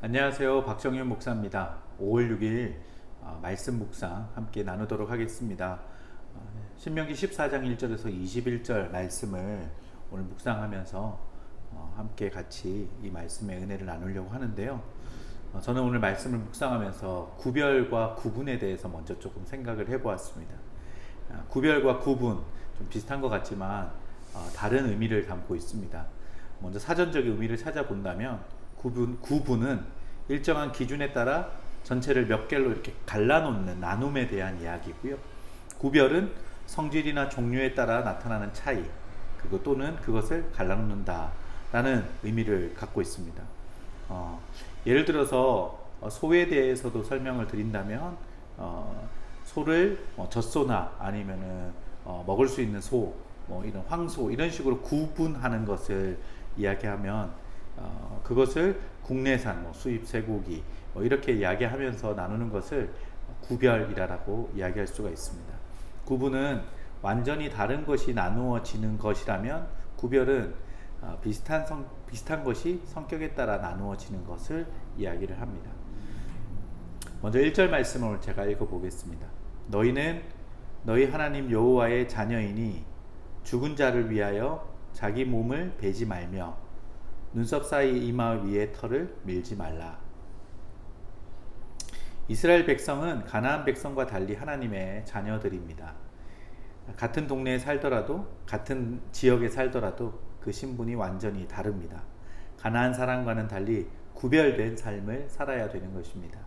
안녕하세요. 박정현 목사입니다. 5월 6일 말씀 묵상 함께 나누도록 하겠습니다. 신명기 14장 1절에서 21절 말씀을 오늘 묵상하면서 함께 같이 이 말씀의 은혜를 나누려고 하는데요. 저는 오늘 말씀을 묵상하면서 구별과 구분에 대해서 먼저 조금 생각을 해보았습니다. 구별과 구분, 좀 비슷한 것 같지만 다른 의미를 담고 있습니다. 먼저 사전적인 의미를 찾아본다면 구분은 일정한 기준에 따라 전체를 몇 개로 이렇게 갈라놓는 나눔에 대한 이야기고요. 구별은 성질이나 종류에 따라 나타나는 차이, 또는 그것을 갈라놓는다 라는 의미를 갖고 있습니다. 예를 들어서 소에 대해서도 설명을 드린다면 소를 젖소나 아니면은 먹을 수 있는 소, 이런 황소 이런 식으로 구분하는 것을 이야기하면 그것을 국내산 수입 쇠고기 이렇게 이야기하면서 나누는 것을 구별이라고 이야기할 수가 있습니다. 구분은 완전히 다른 것이 나누어지는 것이라면, 구별은 비슷한 것이 성격에 따라 나누어지는 것을 이야기를 합니다. 먼저 1절 말씀을 제가 읽어보겠습니다. 너희는 너희 하나님 여호와의 자녀이니 죽은 자를 위하여 자기 몸을 베지 말며 눈썹 사이 이마 위에 털을 밀지 말라. 이스라엘 백성은 가나안 백성과 달리 하나님의 자녀들입니다. 같은 동네에 살더라도, 같은 지역에 살더라도 그 신분이 완전히 다릅니다. 가나안 사람과는 달리 구별된 삶을 살아야 되는 것입니다.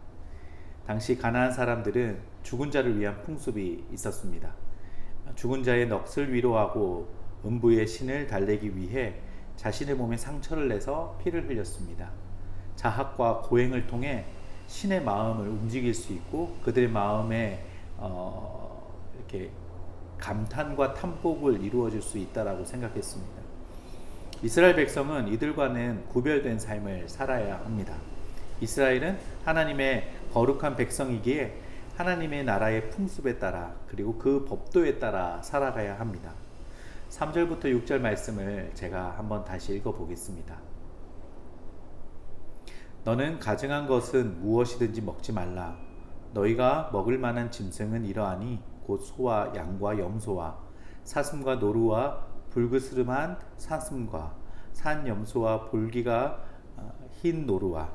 당시 가나안 사람들은 죽은 자를 위한 풍습이 있었습니다. 죽은 자의 넋을 위로하고 음부의 신을 달래기 위해 자신의 몸에 상처를 내서 피를 흘렸습니다. 자학과 고행을 통해 신의 마음을 움직일 수 있고 그들의 마음에 이렇게 감탄과 탐복을 이루어 줄 수 있다라고 생각했습니다. 이스라엘 백성은 이들과는 구별된 삶을 살아야 합니다. 이스라엘은 하나님의 거룩한 백성이기에 하나님의 나라의 풍습에 따라, 그리고 그 법도에 따라 살아가야 합니다. 3절부터 6절 말씀을 제가 한번 다시 읽어보겠습니다. 너는 가증한 것은 무엇이든지 먹지 말라. 너희가 먹을 만한 짐승은 이러하니 곧 소와 양과 염소와 사슴과 노루와 불그스름한 사슴과 산 염소와 볼기가 흰 노루와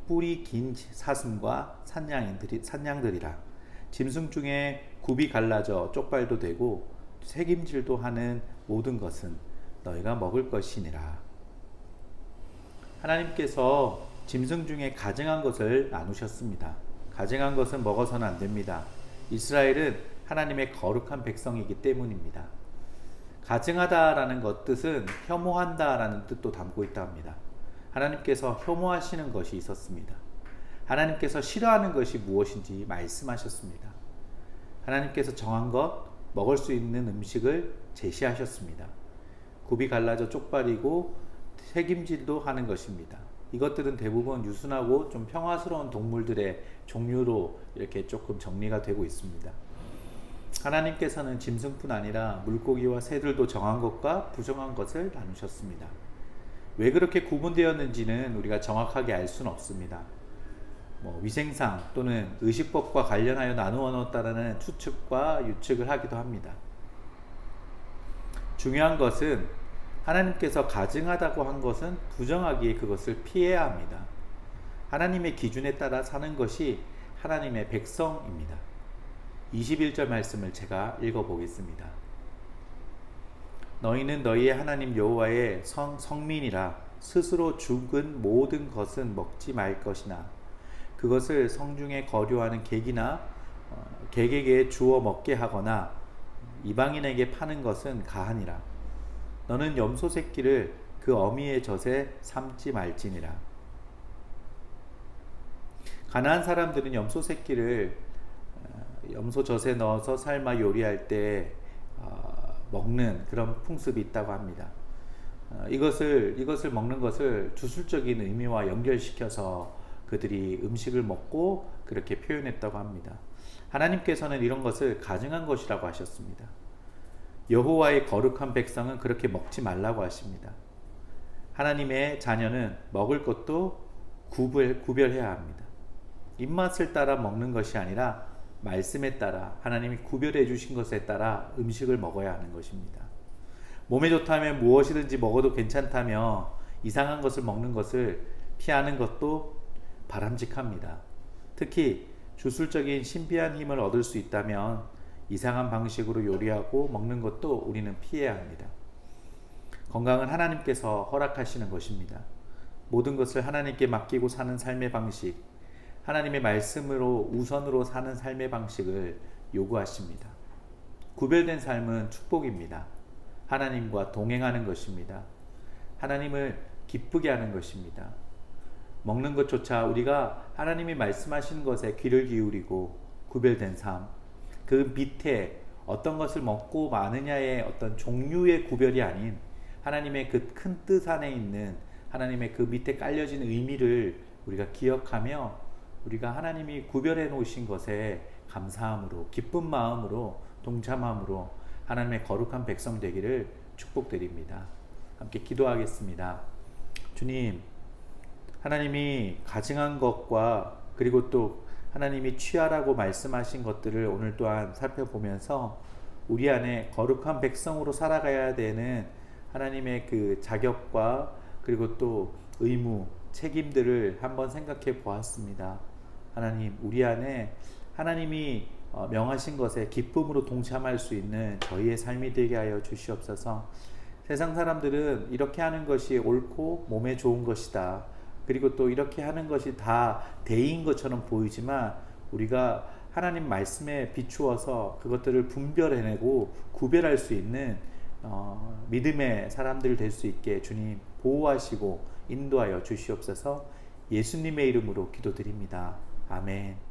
뿔이 긴 사슴과 산양들이라. 짐승 중에 굽이 갈라져 쪽발도 되고 새김질도 하는 모든 것은 너희가 먹을 것이니라. 하나님께서 짐승 중에 가증한 것을 나누셨습니다. 가증한 것은 먹어서는 안 됩니다. 이스라엘은 하나님의 거룩한 백성이기 때문입니다. 가증하다라는 것 뜻은 혐오한다라는 뜻도 담고 있다 합니다. 하나님께서 혐오하시는 것이 있었습니다. 하나님께서 싫어하는 것이 무엇인지 말씀하셨습니다. 하나님께서 정한 것, 먹을 수 있는 음식을 제시하셨습니다. 굽이 갈라져 쪽발이고 새김질도 하는 것입니다. 이것들은 대부분 유순하고 좀 평화스러운 동물들의 종류로 이렇게 조금 정리가 되고 있습니다. 하나님께서는 짐승뿐 아니라 물고기와 새들도 정한 것과 부정한 것을 나누셨습니다. 왜 그렇게 구분되었는지는 우리가 정확하게 알 수는 없습니다. 위생상 또는 의식법과 관련하여 나누어 놓았다는 추측과 유측을 하기도 합니다. 중요한 것은 하나님께서 가증하다고 한 것은 부정하기에 그것을 피해야 합니다. 하나님의 기준에 따라 사는 것이 하나님의 백성입니다. 21절 말씀을 제가 읽어보겠습니다. 너희는 너희의 하나님 여호와의 성민이라. 스스로 죽은 모든 것은 먹지 말 것이나 그것을 성중에 거류하는 객이나 객에게 주어 먹게 하거나 이방인에게 파는 것은 가하니라. 너는 염소 새끼를 그 어미의 젖에 삶지 말지니라. 가나안 사람들은 염소 새끼를 염소 젖에 넣어서 삶아 요리할 때 먹는 그런 풍습이 있다고 합니다. 이것을 먹는 것을 주술적인 의미와 연결시켜서 그들이 음식을 먹고 그렇게 표현했다고 합니다. 하나님께서는 이런 것을 가증한 것이라고 하셨습니다. 여호와의 거룩한 백성은 그렇게 먹지 말라고 하십니다. 하나님의 자녀는 먹을 것도 구별해야 합니다. 입맛을 따라 먹는 것이 아니라 말씀에 따라, 하나님이 구별해 주신 것에 따라 음식을 먹어야 하는 것입니다. 몸에 좋다면 무엇이든지 먹어도 괜찮다며 이상한 것을 먹는 것을 피하는 것도 바람직합니다. 특히 주술적인 신비한 힘을 얻을 수 있다면 이상한 방식으로 요리하고 먹는 것도 우리는 피해야 합니다. 건강은 하나님께서 허락하시는 것입니다. 모든 것을 하나님께 맡기고 사는 삶의 방식, 하나님의 말씀으로 우선으로 사는 삶의 방식을 요구하십니다. 구별된 삶은 축복입니다. 하나님과 동행하는 것입니다. 하나님을 기쁘게 하는 것입니다. 먹는 것조차 우리가 하나님이 말씀하시는 것에 귀를 기울이고 구별된 삶, 그 밑에 어떤 것을 먹고 마느냐의 어떤 종류의 구별이 아닌 하나님의 그 큰 뜻 안에 있는 하나님의 그 밑에 깔려진 의미를 우리가 기억하며 우리가 하나님이 구별해 놓으신 것에 감사함으로, 기쁜 마음으로, 동참함으로 하나님의 거룩한 백성 되기를 축복드립니다. 함께 기도하겠습니다. 주님, 하나님이 가증한 것과 그리고 또 하나님이 취하라고 말씀하신 것들을 오늘 또한 살펴보면서 우리 안에 거룩한 백성으로 살아가야 되는 하나님의 그 자격과 그리고 또 의무, 책임들을 한번 생각해 보았습니다. 하나님, 우리 안에 하나님이 명하신 것에 기쁨으로 동참할 수 있는 저희의 삶이 되게 하여 주시옵소서. 세상 사람들은 이렇게 하는 것이 옳고 몸에 좋은 것이다, 그리고 또 이렇게 하는 것이 다 대의인 것처럼 보이지만 우리가 하나님 말씀에 비추어서 그것들을 분별해내고 구별할 수 있는 믿음의 사람들 될 수 있게 주님 보호하시고 인도하여 주시옵소서. 예수님의 이름으로 기도드립니다. 아멘.